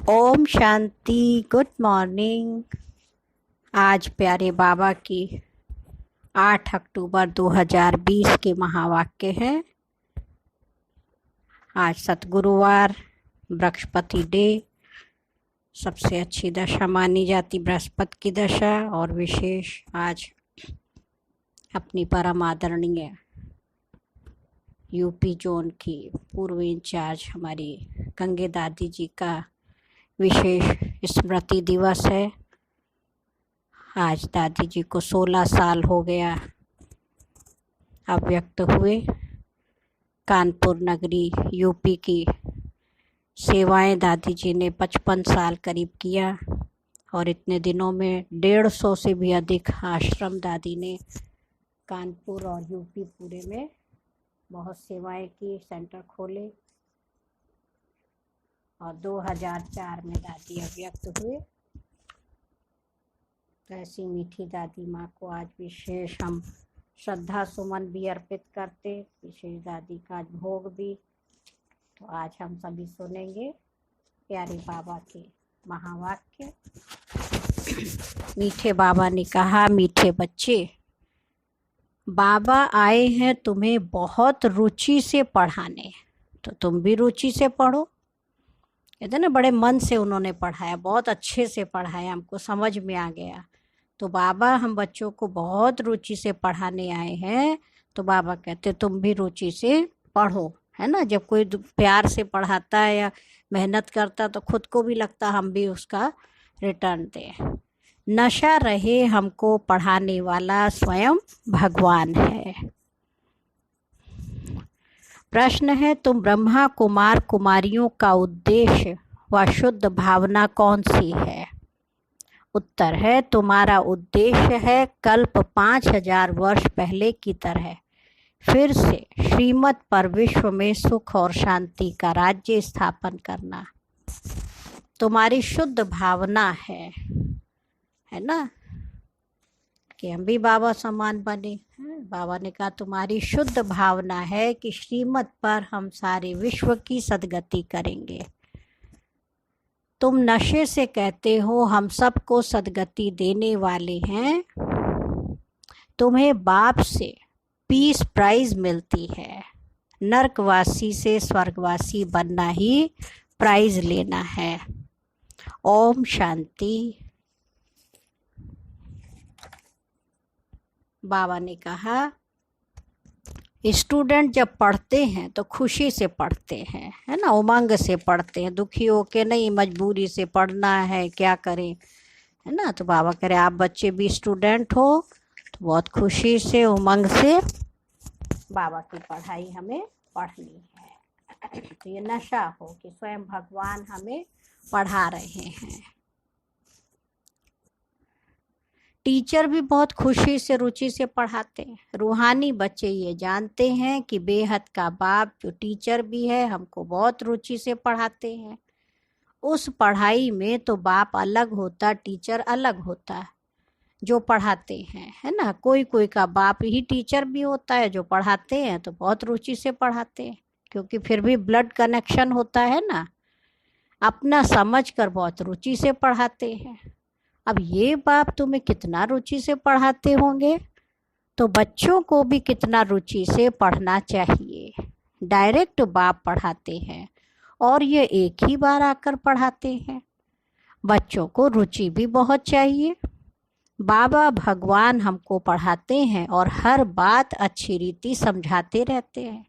Om Shanti. Good morning. आज प्यारे बाबा की 8 अक्टूबर 2020 के महावाक्य हैं। आज सतगुरुवार, बृहस्पति डे। सबसे अच्छी दशा मानी जाती बृहस्पति की दशा। और विशेष आज अपनी परम आदरणीय यूपी जोन की पूर्व इंचार्ज हमारी गंगे दादी जी का विशेष स्मृति दिवस है। आज दादी जी को 16 साल हो गया अव्यक्त हुए। कानपुर नगरी यूपी की सेवाएं दादी जी ने 55 साल करीब किया। और इतने दिनों में 150 से भी अधिक आश्रम दादी ने कानपुर और यूपी पूरे में बहुत सेवाएं की, सेंटर खोले। और 2004 में दादी अव्यक्त हुए। तो ऐसी मीठी दादी माँ को आज विशेष हम श्रद्धा सुमन भी अर्पित करते, विशेष दादी का आज भोग भी। तो आज हम सभी सुनेंगे प्यारे बाबा के महावाक्य। मीठे बाबा ने कहा, मीठे बच्चे, बाबा आए हैं तुम्हें बहुत रुचि से पढ़ाने, तो तुम भी रुचि से पढ़ो। कहते ना, बड़े मन से उन्होंने पढ़ाया, बहुत अच्छे से पढ़ाया, हमको समझ में आ गया। तो बाबा हम बच्चों को बहुत रुचि से पढ़ाने आए हैं। तो बाबा कहते तुम भी रुचि से पढ़ो, है ना। जब कोई प्यार से पढ़ाता है या मेहनत करता तो खुद को भी लगता हम भी उसका रिटर्न दें। नशा रहे हमको पढ़ाने वाला स्वयं भगवान है। प्रश्न है, तुम ब्रह्मा कुमार कुमारियों का उद्देश्य व शुद्ध भावना कौन सी है? उत्तर है, तुम्हारा उद्देश्य है कल्प 5000 वर्ष पहले की तरह फिर से श्रीमत पर विश्व में सुख और शांति का राज्य स्थापन करना। तुम्हारी शुद्ध भावना है ना, कि हम भी बाबा समान बने। बाबा ने कहा तुम्हारी शुद्ध भावना है कि श्रीमत पर हम सारे विश्व की सद्गति करेंगे। तुम नशे से कहते हो हम सबको सद्गति देने वाले हैं। तुम्हें बाप से पीस प्राइज मिलती है, नरकवासी से स्वर्गवासी बनना ही प्राइज लेना है। ओम शांति। बाबा ने कहा, स्टूडेंट जब पढ़ते हैं तो खुशी से पढ़ते हैं, है ना, उमंग से पढ़ते हैं, दुखी होके नहीं, मजबूरी से पढ़ना है, क्या करें, है ना। तो बाबा कह रहे आप बच्चे भी स्टूडेंट हो तो बहुत खुशी से उमंग से बाबा की पढ़ाई हमें पढ़नी है। तो ये नशा हो कि स्वयं भगवान हमें पढ़ा रहे हैं। टीचर भी बहुत खुशी से रुचि से पढ़ाते हैं। रूहानी बच्चे ये जानते हैं कि बेहद का बाप जो टीचर भी है हमको बहुत रुचि से पढ़ाते हैं। उस पढ़ाई में तो बाप अलग होता, टीचर अलग होता जो पढ़ाते हैं, है ना। कोई कोई का बाप ही टीचर भी होता है, जो पढ़ाते हैं तो बहुत रुचि से पढ़ाते हैं, क्योंकि फिर भी ब्लड कनेक्शन होता है ना। अपना समझ कर बहुत रुचि से पढ़ाते हैं। अब ये बाप तुम्हें कितना रुचि से पढ़ाते होंगे, तो बच्चों को भी कितना रुचि से पढ़ना चाहिए। डायरेक्ट बाप पढ़ाते हैं और ये एक ही बार आकर पढ़ाते हैं। बच्चों को रुचि भी बहुत चाहिए। बाबा भगवान हमको पढ़ाते हैं और हर बात अच्छी रीति समझाते रहते हैं।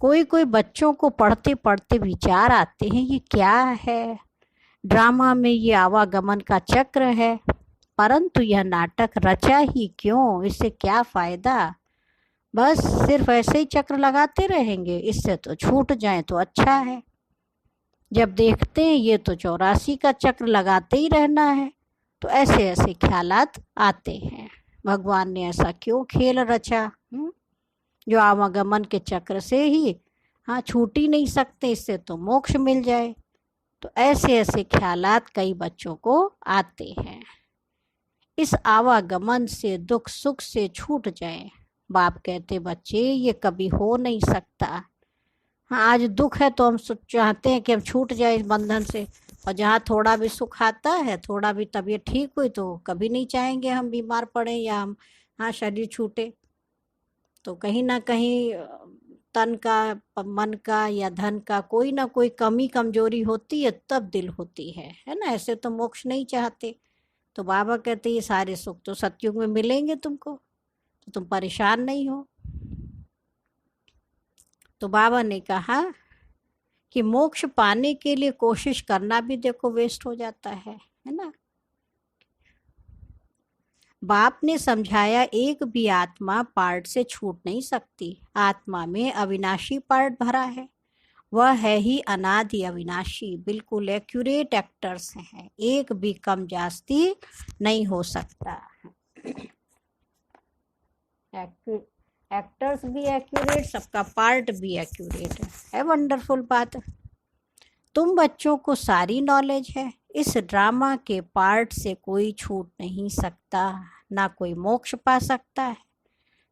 कोई कोई बच्चों को पढ़ते पढ़ते विचार आते हैं ये क्या है, ड्रामा में ये आवागमन का चक्र है, परंतु यह नाटक रचा ही क्यों, इससे क्या फ़ायदा। बस सिर्फ ऐसे ही चक्र लगाते रहेंगे, इससे तो छूट जाए तो अच्छा है। जब देखते हैं ये तो 84 का चक्र लगाते ही रहना है, तो ऐसे ऐसे ख्यालात आते हैं। भगवान ने ऐसा क्यों खेल रचा, जो आवागमन के चक्र से ही छूट ही नहीं सकते, इससे तो मोक्ष मिल जाए। तो ऐसे ऐसे ख्यालात कई बच्चों को आते हैं। इस आवागमन से दुख सुख से छूट जाए। बाप कहते बच्चे ये कभी हो नहीं सकता। हाँ, आज दुख है तो हम चाहते हैं कि हम छूट जाए इस बंधन से, और जहाँ थोड़ा भी सुख आता है, थोड़ा भी तबीयत ठीक हुई, तो कभी नहीं चाहेंगे हम बीमार पड़े या हम, हाँ, शरीर छूटे। तो कहीं ना कहीं तन का, मन का या धन का कोई ना कोई कमी कमजोरी होती है, तब दिल होती है ना। ऐसे तो मोक्ष नहीं चाहते। तो बाबा कहते ये सारे सुख तो सतयुग में मिलेंगे तुमको, तो तुम परेशान नहीं हो। तो बाबा ने कहा कि मोक्ष पाने के लिए कोशिश करना भी देखो वेस्ट हो जाता है ना। बाप ने समझाया एक भी आत्मा पार्ट से छूट नहीं सकती। आत्मा में अविनाशी पार्ट भरा है, वह है ही अनादि अविनाशी। बिल्कुल एक्यूरेट एक्टर्स हैं, एक भी कम जास्ती नहीं हो सकता। एक्टर्स भी एक्यूरेट, सबका पार्ट भी एक्यूरेट है वंडरफुल बात। तुम बच्चों को सारी नॉलेज है, इस ड्रामा के पार्ट से कोई छूट नहीं सकता, ना कोई मोक्ष पा सकता है।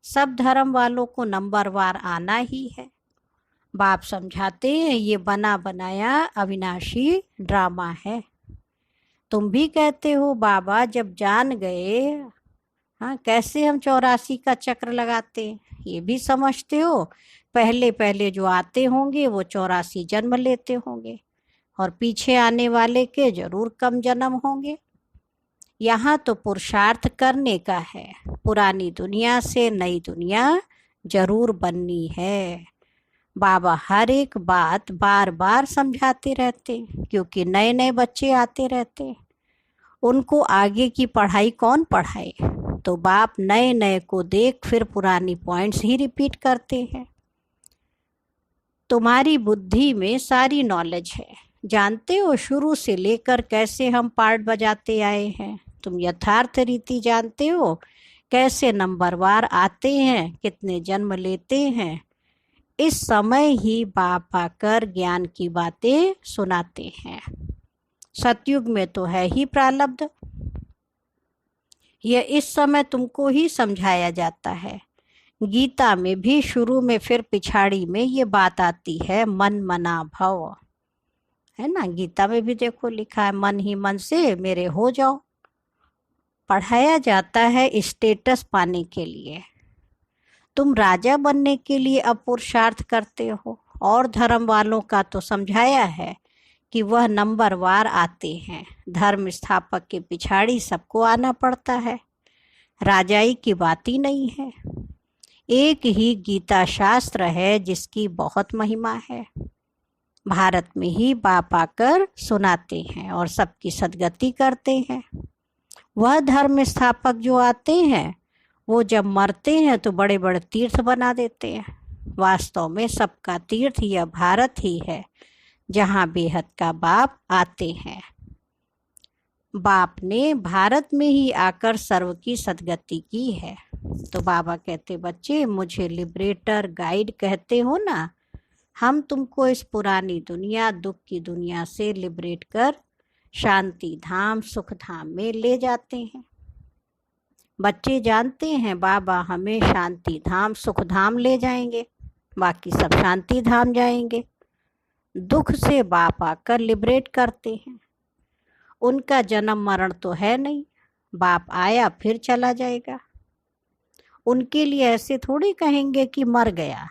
सब धर्म वालों को नंबर वार आना ही है। बाप समझाते हैं ये बना बनाया अविनाशी ड्रामा है। तुम भी कहते हो बाबा जब जान गए, हाँ, कैसे हम 84 का चक्र लगाते, ये भी समझते हो। पहले पहले जो आते होंगे वो 84 जन्म लेते होंगे, और पीछे आने वाले के जरूर कम जन्म होंगे। यहाँ तो पुरुषार्थ करने का है, पुरानी दुनिया से नई दुनिया जरूर बननी है। बाबा हर एक बात बार बार समझाते रहते, क्योंकि नए नए बच्चे आते रहते, उनको आगे की पढ़ाई कौन पढ़ाए। तो बाप नए नए को देख फिर पुरानी पॉइंट्स ही रिपीट करते हैं। तुम्हारी बुद्धि में सारी नॉलेज है, जानते हो शुरू से लेकर कैसे हम पार्ट बजाते आए हैं। तुम यथार्थ रीति जानते हो, कैसे नंबरवार आते हैं, कितने जन्म लेते हैं। इस समय ही बाप आकर ज्ञान की बातें सुनाते हैं। सतयुग में तो है ही प्रारब्ध, यह इस समय तुमको ही समझाया जाता है। गीता में भी शुरू में फिर पिछाड़ी में ये बात आती है, मन मना भव, है ना। गीता में भी देखो लिखा है, मन ही मन से मेरे हो जाओ। पढ़ाया जाता है स्टेटस पाने के लिए। तुम राजा बनने के लिए अब पुरुषार्थ करते हो, और धर्म वालों का तो समझाया है कि वह नंबरवार आते हैं। धर्म स्थापक के पिछाड़ी सबको आना पड़ता है, राजाई की बात ही नहीं है। एक ही गीता शास्त्र है जिसकी बहुत महिमा है। भारत में ही बाप आकर सुनाते हैं और सबकी सदगति करते हैं। वह धर्म स्थापक जो आते हैं, वो जब मरते हैं तो बड़े बड़े तीर्थ बना देते हैं। वास्तव में सबका तीर्थ यह भारत ही है, जहाँ बेहद का बाप आते हैं। बाप ने भारत में ही आकर सर्व की सदगति की है। तो बाबा कहते, बच्चे मुझे लिबरेटर गाइड कहते हो ना, हम तुमको इस पुरानी दुनिया, दुख की दुनिया से लिबरेट कर शांति धाम, सुख धाम में ले जाते हैं। बच्चे जानते हैं बाबा हमें शांति धाम, सुख धाम ले जाएंगे, बाकी सब शांति धाम जाएंगे। दुख से बाप आकर लिबरेट करते हैं। उनका जन्म मरण तो है नहीं, बाप आया फिर चला जाएगा। उनके लिए ऐसे थोड़ी कहेंगे कि मर गया,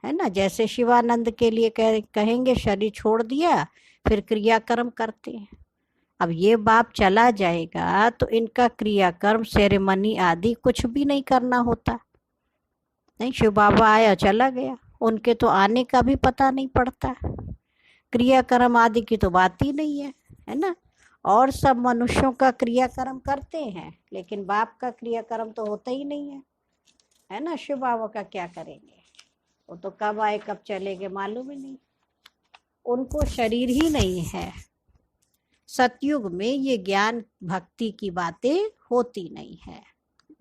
है ना। जैसे शिवानंद के लिए कहेंगे शरीर छोड़ दिया, फिर क्रियाकर्म करते हैं। अब ये बाप चला जाएगा तो इनका क्रियाकर्म, सेरेमनी आदि कुछ भी नहीं करना होता। नहीं, शिव बाबा आया चला गया, उनके तो आने का भी पता नहीं पड़ता। क्रियाकर्म आदि की तो बात ही नहीं है ना। और सब मनुष्यों का क्रियाकर्म करते हैं, लेकिन बाप का क्रियाकर्म तो होता ही नहीं है ना। शिव बाबा का क्या करेंगे, वो तो कब आए कब चले गए मालूम ही नहीं, उनको शरीर ही नहीं है। सतयुग में ये ज्ञान भक्ति की बातें होती नहीं है,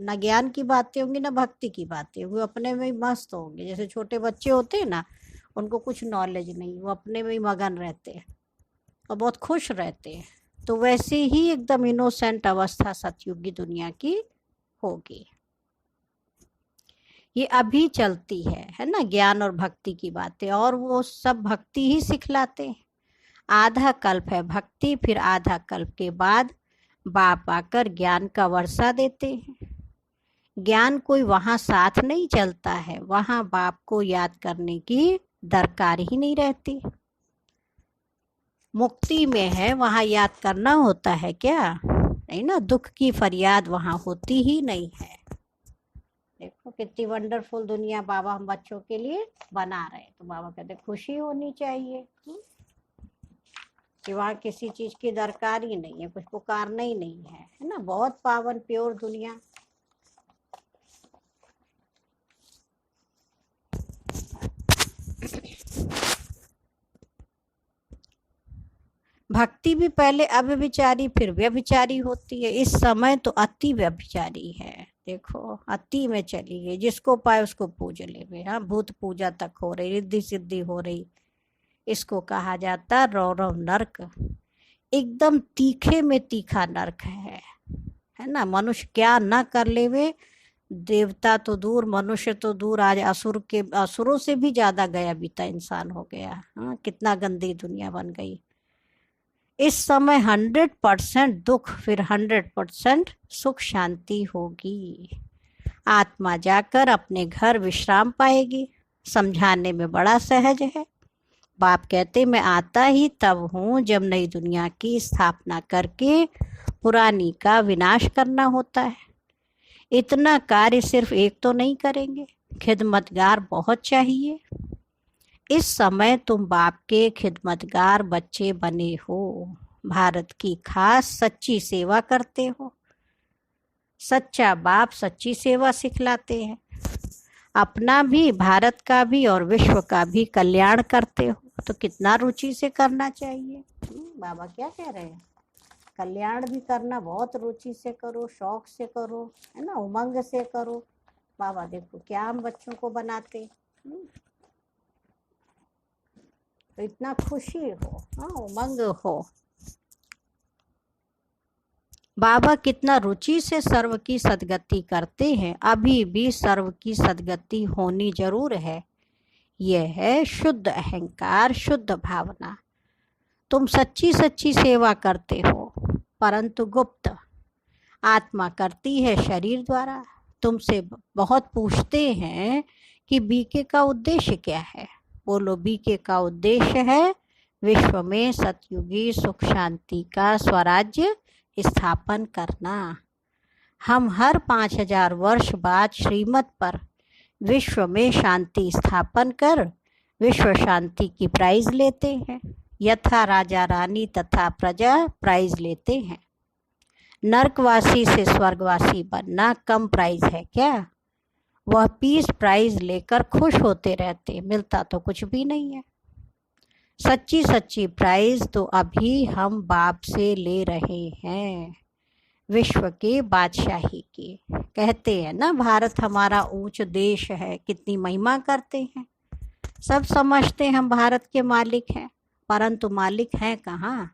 ना ज्ञान की बातें होंगी ना भक्ति की बातें होंगी। वो अपने में ही मस्त होंगे, जैसे छोटे बच्चे होते हैं ना, उनको कुछ नॉलेज नहीं, वो अपने में ही मगन रहते हैं और बहुत खुश रहते हैं। तो वैसे ही एकदम इनोसेंट अवस्था सतयुगी दुनिया की होगी। ये अभी चलती है ना, ज्ञान और भक्ति की बातें, और वो सब भक्ति ही सिखलाते हैं। आधा कल्प है भक्ति, फिर आधा कल्प के बाद बाप आकर ज्ञान का वर्षा देते हैं। ज्ञान कोई वहाँ साथ नहीं चलता है, वहाँ बाप को याद करने की दरकार ही नहीं रहती। मुक्ति में है, वहाँ याद करना होता है क्या? नहीं ना, दुख की फरियाद वहाँ होती ही नहीं है। देखो कितनी वंडरफुल दुनिया बाबा हम बच्चों के लिए बना रहे हैं। तो बाबा कहते खुशी होनी चाहिए कि वहाँ किसी चीज की दरकार ही नहीं है, कुछ पुकारना ही नहीं है ना। बहुत पावन प्योर दुनिया। भक्ति भी पहले अव्यभिचारी फिर व्यभिचारी होती है, इस समय तो अति व्यभिचारी है। देखो अति में चली गई, जिसको पाए उसको पूज ले। हाँ, भूत पूजा तक हो रही, रिद्धि सिद्धि हो रही। इसको कहा जाता रौरव नरक। एकदम तीखे में तीखा नरक है ना। मनुष्य क्या न कर लेवे, देवता तो दूर, मनुष्य तो दूर, आज असुरों से भी ज्यादा गया बीता इंसान हो गया। हाँ, कितना गंदी दुनिया बन गई। इस समय 100% दुख, फिर 100% सुख शांति होगी। आत्मा जाकर अपने घर विश्राम पाएगी। समझाने में बड़ा सहज है। बाप कहते मैं आता ही तब हूँ जब नई दुनिया की स्थापना करके पुरानी का विनाश करना होता है। इतना कार्य सिर्फ एक तो नहीं करेंगे, खिदमतगार बहुत चाहिए। इस समय तुम बाप के खिदमतगार बच्चे बने हो, भारत की खास सच्ची सेवा करते हो। सच्चा बाप सच्ची सेवा सिखलाते हैं। अपना भी, भारत का भी और विश्व का भी कल्याण करते हो, तो कितना रुचि से करना चाहिए। बाबा क्या कह रहे हैं? कल्याण भी करना बहुत रुचि से करो, शौक से करो, है ना, उमंग से करो। बाबा देखो क्या हम बच्चों को बनाते, तो इतना खुशी हो, हाँ, उमंग हो। बाबा कितना रुचि से सर्व की सदगति करते हैं। अभी भी सर्व की सदगति होनी जरूर है। यह है शुद्ध अहंकार, शुद्ध भावना। तुम सच्ची सच्ची सेवा करते हो, परंतु गुप्त। आत्मा करती है शरीर द्वारा। तुमसे बहुत पूछते हैं कि बीके का उद्देश्य क्या है। बोलो बीके का उद्देश्य है विश्व में सतयुगी सुख शांति का स्वराज्य स्थापन करना। हम हर 5000 वर्ष बाद श्रीमत पर विश्व में शांति स्थापन कर विश्व शांति की प्राइज लेते हैं। यथा राजा रानी तथा प्रजा प्राइज लेते हैं। नरकवासी से स्वर्गवासी बनना कम प्राइज है क्या? वह पीस प्राइज लेकर खुश होते रहते, मिलता तो कुछ भी नहीं है। सच्ची सच्ची प्राइज तो अभी हम बाप से ले रहे हैं, विश्व के बादशाही की। कहते हैं ना भारत हमारा ऊंच देश है, कितनी महिमा करते हैं। सब समझते हैं हम भारत के मालिक हैं, परंतु मालिक हैं कहाँ?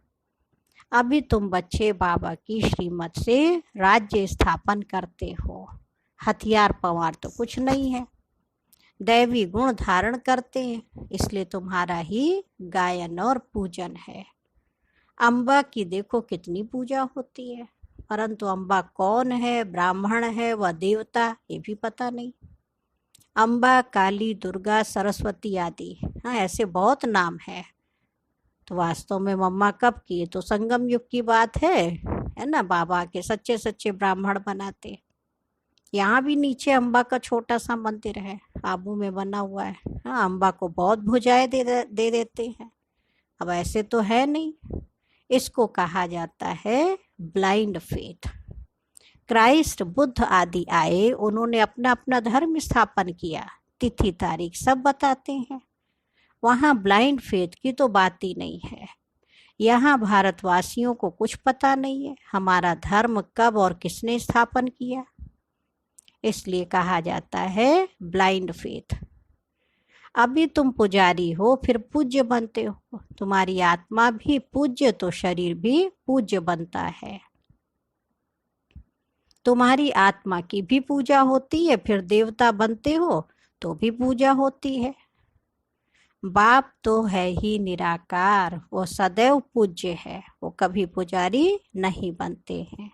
अभी तुम बच्चे बाबा की श्रीमत से राज्य स्थापन करते हो। हथियार पवार तो कुछ नहीं है, दैवी गुण धारण करते हैं, इसलिए तुम्हारा ही गायन और पूजन है। अम्बा की देखो कितनी पूजा होती है, परंतु अम्बा कौन है, ब्राह्मण है व देवता, ये भी पता नहीं। अम्बा, काली, दुर्गा, सरस्वती आदि, हाँ, ऐसे बहुत नाम है। तो वास्तव में मम्मा कब की? तो संगम युग की बात है ना। बाबा के सच्चे सच्चे ब्राह्मण बनाते। यहाँ भी नीचे अम्बा का छोटा सा मंदिर है, आबू में बना हुआ है। हाँ, अम्बा को बहुत भुजाएं दे देते हैं। अब ऐसे तो है नहीं। इसको कहा जाता है ब्लाइंड फेथ। क्राइस्ट, बुद्ध आदि आए, उन्होंने अपना अपना धर्म स्थापन किया, तिथि तारीख सब बताते हैं। वहाँ ब्लाइंड फेथ की तो बात ही नहीं है। यहाँ भारतवासियों को कुछ पता नहीं है हमारा धर्म कब और किसने स्थापन किया, इसलिए कहा जाता है ब्लाइंड फेथ। अभी तुम पुजारी हो, फिर पूज्य बनते हो। तुम्हारी आत्मा भी पूज्य तो शरीर भी पूज्य बनता है। तुम्हारी आत्मा की भी पूजा होती है, फिर देवता बनते हो तो भी पूजा होती है। बाप तो है ही निराकार, वो सदैव पूज्य है, वो कभी पुजारी नहीं बनते हैं।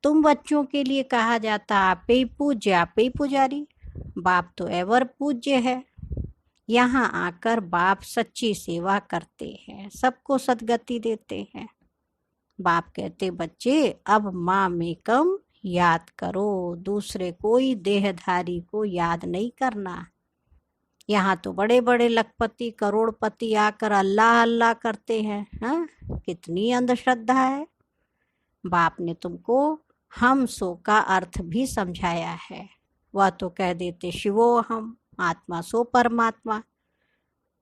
तुम बच्चों के लिए कहा जाता आप ही पूज्य, आप ही पुजारी। बाप तो एवर पूज्य है। यहाँ आकर बाप सच्ची सेवा करते हैं, सबको सद्गति देते हैं। बाप कहते बच्चे अब माँ में कम याद करो, दूसरे कोई देहधारी को याद नहीं करना। यहाँ तो बड़े बड़े लखपति करोड़पति आकर अल्लाह अल्लाह करते हैं। हाँ, कितनी अंधश्रद्धा है। बाप ने तुमको हम सो का अर्थ भी समझाया है। वह तो कह देते शिवो हम, आत्मा सो परमात्मा।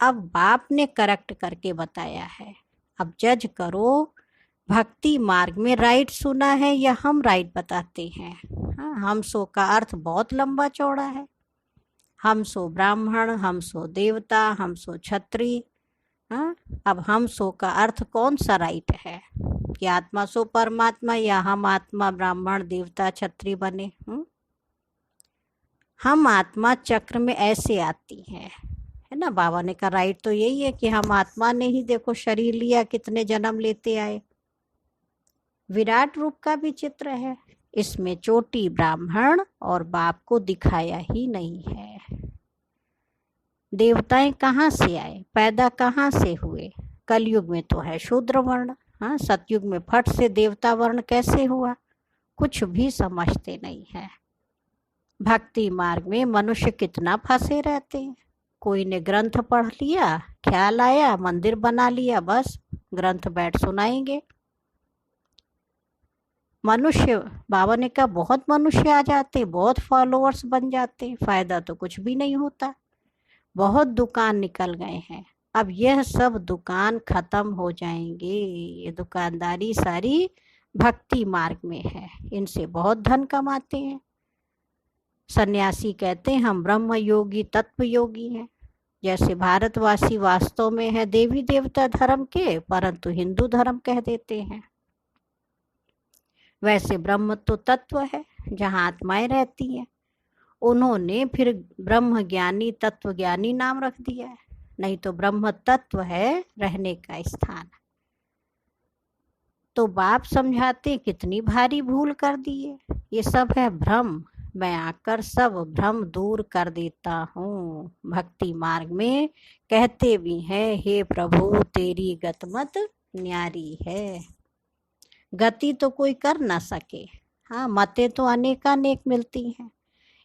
अब बाप ने करेक्ट करके बताया है। अब जज करो, भक्ति मार्ग में राइट सुना है या हम राइट बताते हैं। हाँ, हम सो का अर्थ बहुत लंबा चौड़ा है। हम सो ब्राह्मण, हम सो देवता, हम सो क्षत्रिय। हाँ, अब हम सो का अर्थ कौन सा राइट है कि आत्मा सो परमात्मा या हम आत्मा ब्राह्मण देवता क्षत्रिय बने। हम आत्मा चक्र में ऐसे आती है ना। बाबा ने कहा राइट तो यही है कि हम आत्मा ने ही देखो शरीर लिया, कितने जन्म लेते आए। विराट रूप का भी चित्र है, इसमें चोटी ब्राह्मण और बाप को दिखाया ही नहीं है। देवताएं कहाँ से आए, पैदा कहाँ से हुए। कलयुग में तो है शूद्र वर्ण। हाँ, सतयुग में फट से देवता वर्ण कैसे हुआ, कुछ भी समझते नहीं है। भक्ति मार्ग में मनुष्य कितना फंसे रहते हैं। कोई ने ग्रंथ पढ़ लिया, ख्याल आया, मंदिर बना लिया, बस ग्रंथ बैठ सुनाएंगे। मनुष्य, बाबा ने कहा बहुत मनुष्य आ जाते, बहुत फॉलोअर्स बन जाते, फायदा तो कुछ भी नहीं होता। बहुत दुकान निकल गए हैं। अब यह सब दुकान खत्म हो जाएंगे। ये दुकानदारी सारी भक्ति मार्ग में है, इनसे बहुत धन कमाते हैं। सन्यासी कहते हैं हम ब्रह्म योगी तत्व योगी हैं। जैसे भारतवासी वास्तव में है देवी देवता धर्म के, परंतु हिंदू धर्म कह देते हैं। वैसे ब्रह्म तो तत्व है जहाँ आत्माएं रहती हैं। उन्होंने फिर ब्रह्म ज्ञानी तत्व ज्ञानी नाम रख दिया है, नहीं तो ब्रह्म तत्व है रहने का स्थान। तो बाप समझाते कितनी भारी भूल कर दी है। ये सब है भ्रम, मैं आकर सब भ्रम दूर कर देता हूँ। भक्ति मार्ग में कहते भी हैं हे प्रभु तेरी गतमत न्यारी है। गति तो कोई कर ना सके। हाँ, मतें तो अनेकानेक मिलती हैं।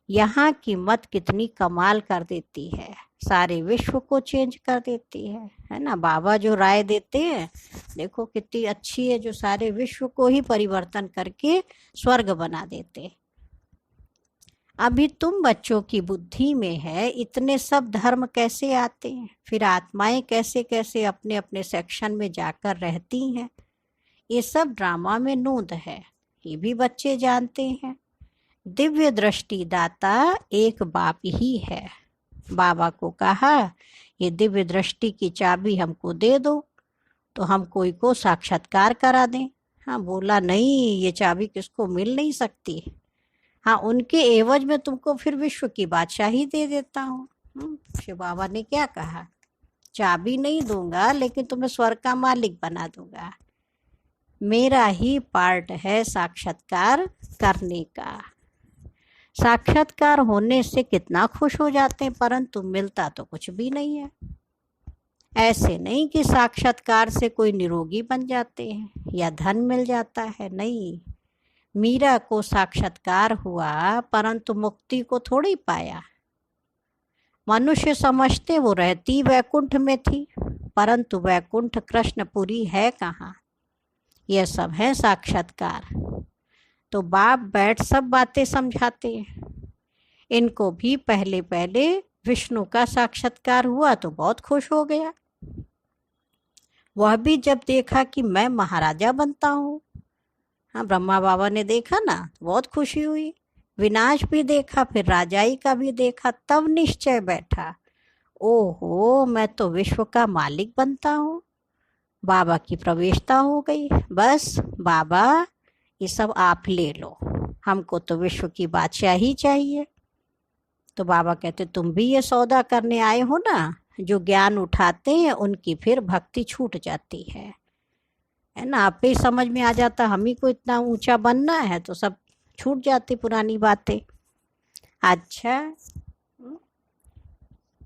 यहाँ की मत कितनी कमाल कर देती है, सारे विश्व को चेंज कर देती है ना। बाबा जो राय देते हैं देखो कितनी अच्छी है, जो सारे विश्व को ही परिवर्तन करके स्वर्ग बना देते। अभी तुम बच्चों की बुद्धि में है इतने सब धर्म कैसे आते हैं, फिर आत्माएं कैसे कैसे अपने अपने सेक्शन में जाकर रहती हैं। ये सब ड्रामा में नूंद है, ये भी बच्चे जानते हैं। दिव्य दृष्टि दाता एक बाप ही है। बाबा को कहा ये दिव्य दृष्टि की चाबी हमको दे दो तो हम कोई को साक्षात्कार करा दें। हाँ, बोला नहीं, ये चाबी किसको मिल नहीं सकती। हाँ, उनके एवज में तुमको फिर विश्व की बादशाही दे देता हूँ। शिव बाबा ने क्या कहा, चाबी नहीं दूंगा लेकिन तुम्हें स्वर्ग का मालिक बना दूंगा। मेरा ही पार्ट है साक्षात्कार करने का। साक्षात्कार होने से कितना खुश हो जाते हैं, परंतु मिलता तो कुछ भी नहीं है। ऐसे नहीं कि साक्षात्कार से कोई निरोगी बन जाते हैं या धन मिल जाता है, नहीं। मीरा को साक्षात्कार हुआ परंतु मुक्ति को थोड़ी पाया। मनुष्य समझते वो रहती वैकुंठ में थी, परंतु वैकुंठ कृष्णपुरी है कहाँ। यह सब है साक्षात्कार। तो बाप बैठ सब बातें समझाते हैं। इनको भी पहले पहले विष्णु का साक्षात्कार हुआ तो बहुत खुश हो गया। वह भी जब देखा कि मैं महाराजा बनता हूँ। हाँ, ब्रह्मा बाबा ने देखा ना, बहुत खुशी हुई। विनाश भी देखा, फिर राजाई का भी देखा, तब निश्चय बैठा, ओहो मैं तो विश्व का मालिक बनता हूँ। बाबा की प्रवेशता हो गई। बस बाबा ये सब आप ले लो, हमको तो विश्व की बादशाही चाहिए। तो बाबा कहते तुम भी ये सौदा करने आए हो ना, जो ज्ञान उठाते हैं उनकी फिर भक्ति छूट जाती है ना। आप ही समझ में आ जाता हम ही को इतना ऊंचा बनना है तो सब छूट जाती पुरानी बातें। अच्छा,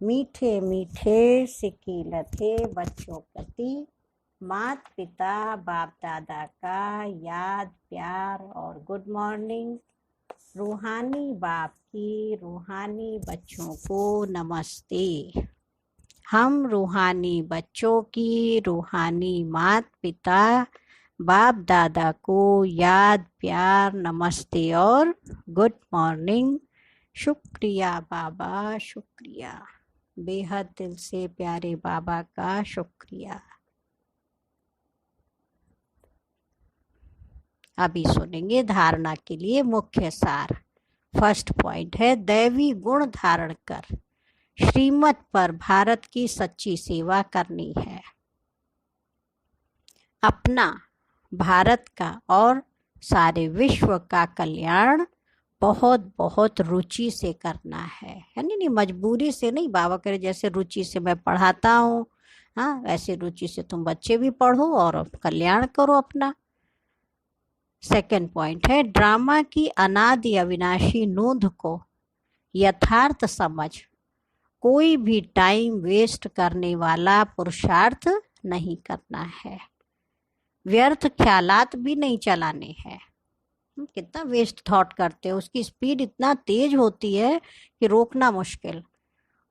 मीठे मीठे सिकील थे बच्चों प्रति, मात पिता बाप दादा का याद प्यार और गुड मॉर्निंग। रूहानी बाप की रूहानी बच्चों को नमस्ते। हम रूहानी बच्चों की रूहानी मात पिता बाप दादा को याद प्यार नमस्ते और गुड मॉर्निंग। शुक्रिया बाबा, शुक्रिया, बेहद दिल से प्यारे बाबा का शुक्रिया। अभी सुनेंगे धारणा के लिए मुख्य सार। फर्स्ट पॉइंट है दैवी गुण धारण कर श्रीमत पर भारत की सच्ची सेवा करनी है। अपना, भारत का और सारे विश्व का कल्याण बहुत बहुत रुचि से करना है, यानी नहीं मजबूरी से नहीं। बाबा करे जैसे रुचि से मैं पढ़ाता हूँ, हाँ वैसे रुचि से तुम बच्चे भी पढ़ो और कल्याण करो अपना। सेकंड पॉइंट है ड्रामा की अनादि अविनाशी नोंद को यथार्थ समझ कोई भी टाइम वेस्ट करने वाला पुरुषार्थ नहीं करना है। व्यर्थ ख्यालात भी नहीं चलाने हैं। कितना वेस्ट थॉट करते हैं, उसकी स्पीड इतना तेज होती है कि रोकना मुश्किल।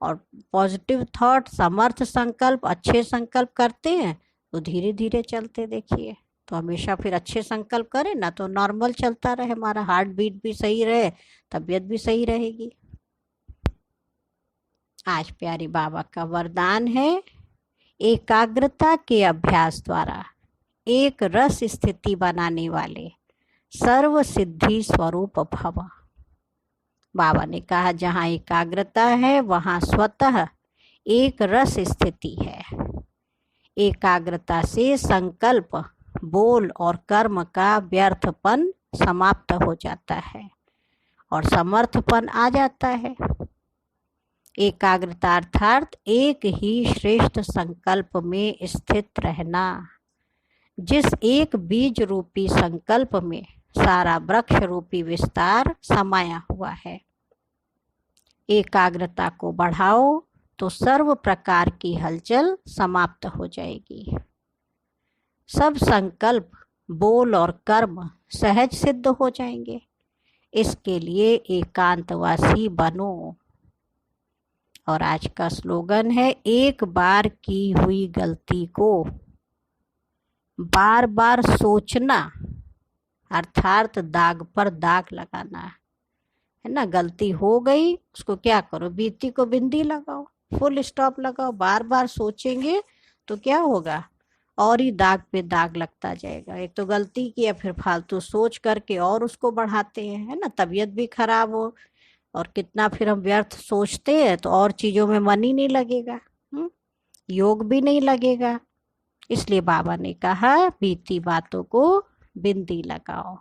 और पॉजिटिव थॉट, समर्थ संकल्प, अच्छे संकल्प करते हैं तो धीरे धीरे चलते देखिए। तो हमेशा फिर अच्छे संकल्प करें ना तो नॉर्मल चलता रहे, हमारा हार्ट बीट भी सही रहे, तबीयत भी सही रहेगी। आज प्यारे बाबा का वरदान है एकाग्रता के अभ्यास द्वारा एक रस स्थिति बनाने वाले सर्व सिद्धि स्वरूप भव। बाबा ने कहा जहाँ एकाग्रता है वहाँ स्वतः एक रस स्थिति है। एकाग्रता से संकल्प, बोल और कर्म का व्यर्थपन समाप्त हो जाता है और समर्थपन आ जाता है। एकाग्रता अर्थात एक ही श्रेष्ठ संकल्प में स्थित रहना। जिस एक बीज रूपी संकल्प में सारा वृक्ष रूपी विस्तार समाया हुआ है। एकाग्रता को बढ़ाओ तो सर्व प्रकार की हलचल समाप्त हो जाएगी। सब संकल्प, बोल और कर्म सहज सिद्ध हो जाएंगे। इसके लिए एकांतवासी बनो। और आज का स्लोगन है एक बार की हुई गलती को बार बार सोचना, अर्थात दाग पर दाग लगाना है ना। गलती हो गई उसको क्या करो, बीती को बिंदी लगाओ, फुल स्टॉप लगाओ। बार बार सोचेंगे तो क्या होगा, और ही दाग पे दाग लगता जाएगा। एक तो गलती किया फिर फालतू सोच करके और उसको बढ़ाते हैं, है ना। तबीयत भी खराब हो और कितना फिर हम व्यर्थ सोचते हैं तो और चीज़ों में मन ही नहीं लगेगा, योग भी नहीं लगेगा। इसलिए बाबा ने कहा बीती बातों को बिंदी लगाओ।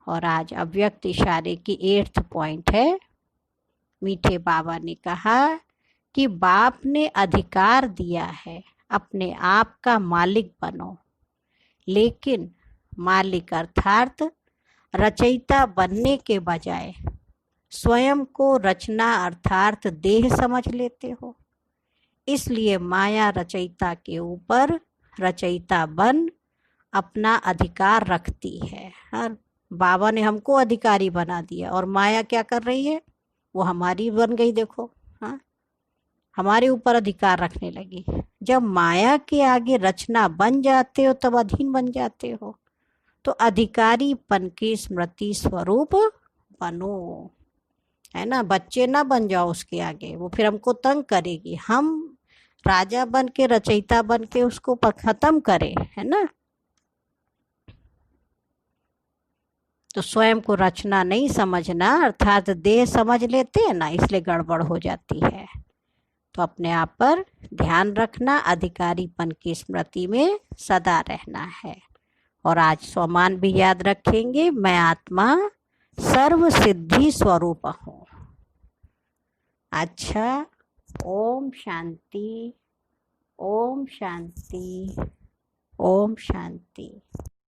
और आज अव्यक्त इशारे की 8th पॉइंट है। मीठे बाबा ने कहा कि बाप ने अधिकार दिया है अपने आप का मालिक बनो, लेकिन मालिक अर्थात रचयिता बनने के बजाय स्वयं को रचना अर्थात देह समझ लेते हो। इसलिए माया रचयिता के ऊपर रचयिता बन अपना अधिकार रखती है। हर बाबा ने हमको अधिकारी बना दिया और माया क्या कर रही है, वो हमारी बन गई। देखो, हाँ, हमारे ऊपर अधिकार रखने लगी। जब माया के आगे रचना बन जाते हो तब अधीन बन जाते हो। तो अधिकारीपन की स्मृति स्वरूप बनो, है ना। बच्चे ना बन जाओ उसके आगे, वो फिर हमको तंग करेगी। हम राजा बन के, रचयिता बन के उसको खत्म करें, है ना। तो स्वयं को रचना नहीं समझना अर्थात देह समझ लेते हैं ना, इसलिए गड़बड़ हो जाती है। तो अपने आप पर ध्यान रखना, अधिकारीपन की स्मृति में सदा रहना है। और आज स्वमान भी याद रखेंगे, मैं आत्मा सर्व सिद्धि स्वरूप हूँ। अच्छा, ओम शांति। ओम शांति। ओम शांति।